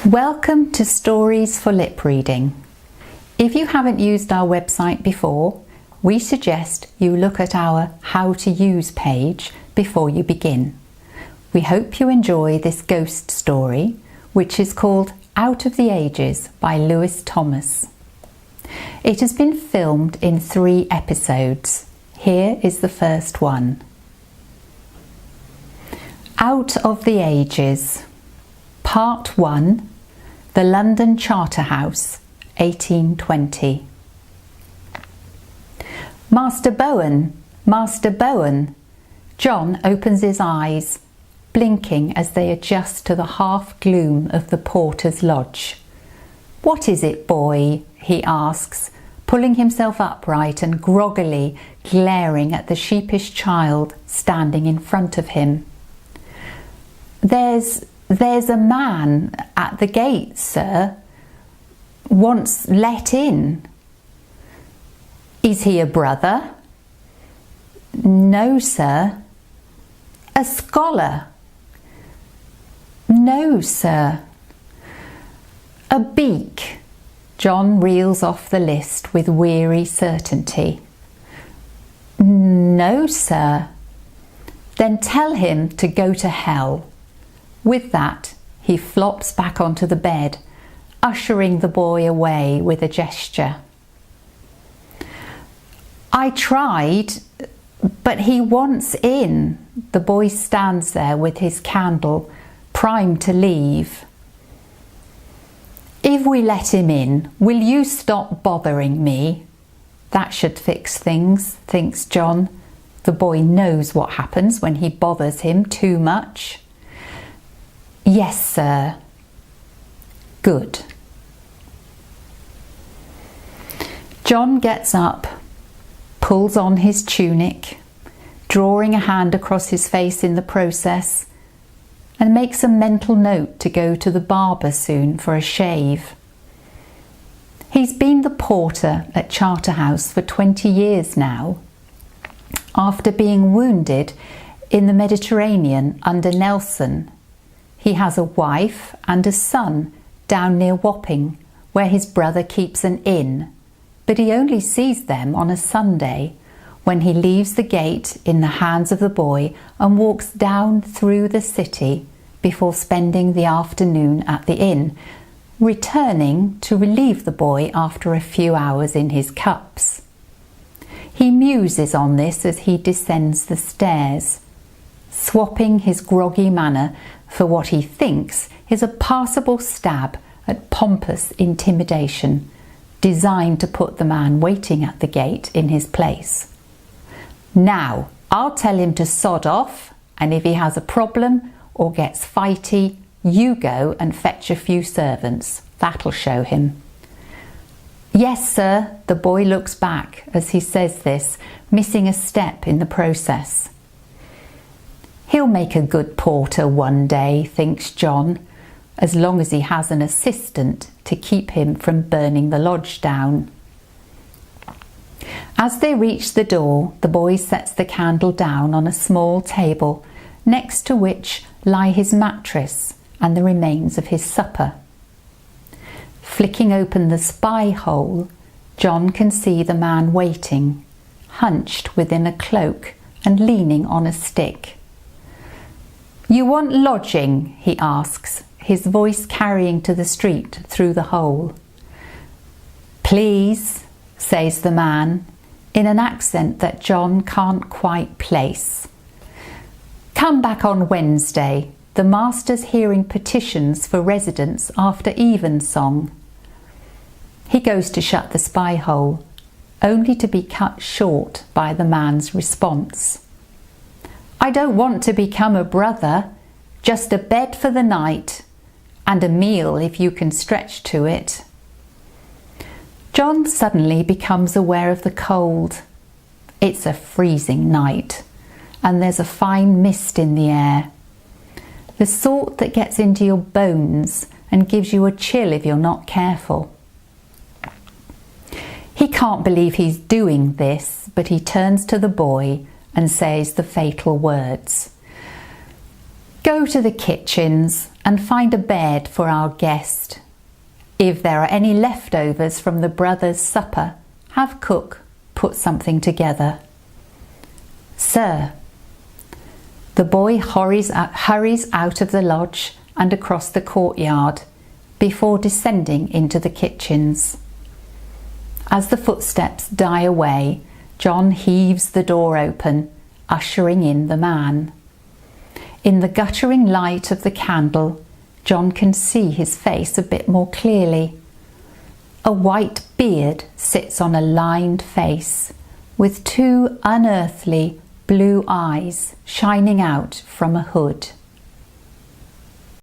Welcome to Stories for Lip Reading. If you haven't used our website before, we suggest you look at our How to Use page before you begin. We hope you enjoy this ghost story, which is called Out of the Ages by Lewis Thomas. It has been filmed in 3 episodes. Here is the first one. Out of the Ages, Part 1, The London Charterhouse, 1820. Master Bowen! Master Bowen! John opens his eyes, blinking as they adjust to the half-gloom of the porter's lodge. "What is it, boy?" he asks, pulling himself upright and groggily glaring at the sheepish child standing in front of him. There's a man at the gate, sir. Wants let in." "Is he a brother?" "No, sir." "A scholar?" "No, sir." "A beak?" John reels off the list with weary certainty. "No, sir." "Then tell him to go to hell." With that, he flops back onto the bed, ushering the boy away with a gesture. "I tried, but he wants in." The boy stands there with his candle, primed to leave. "If we let him in, will you stop bothering me?" That should fix things, thinks John. The boy knows what happens when he bothers him too much. "Yes, sir." "Good." John gets up, pulls on his tunic, drawing a hand across his face in the process, and makes a mental note to go to the barber soon for a shave. He's been the porter at Charterhouse for 20 years now. After being wounded in the Mediterranean under Nelson, he has a wife and a son down near Wapping, where his brother keeps an inn, but he only sees them on a Sunday, when he leaves the gate in the hands of the boy and walks down through the city before spending the afternoon at the inn, returning to relieve the boy after a few hours in his cups. He muses on this as he descends the stairs, swapping his groggy manner for what he thinks is a passable stab at pompous intimidation, designed to put the man waiting at the gate in his place. "Now, I'll tell him to sod off, and if he has a problem or gets fighty, you go and fetch a few servants. That'll show him." "Yes, sir." The boy looks back as he says this, missing a step in the process. He'll make a good porter one day, thinks John, as long as he has an assistant to keep him from burning the lodge down. As they reach the door, the boy sets the candle down on a small table, next to which lie his mattress and the remains of his supper. Flicking open the spy hole, John can see the man waiting, hunched within a cloak and leaning on a stick. "You want lodging?" he asks, his voice carrying to the street through the hole. "Please," says the man, in an accent that John can't quite place. "Come back on Wednesday. The master's hearing petitions for residents after evensong." He goes to shut the spy hole, only to be cut short by the man's response. "I don't want to become a brother, just a bed for the night, and a meal if you can stretch to it." John suddenly becomes aware of the cold. It's a freezing night, and there's a fine mist in the air. The sort that gets into your bones and gives you a chill if you're not careful. He can't believe he's doing this, but he turns to the boy and says the fatal words. "Go to the kitchens and find a bed for our guest. If there are any leftovers from the brothers' supper, have cook put something together. Sir. The boy hurries out of the lodge and across the courtyard before descending into the kitchens. As the footsteps die away, John heaves the door open, ushering in the man. In the guttering light of the candle, John can see his face a bit more clearly. A white beard sits on a lined face, with two unearthly blue eyes shining out from a hood.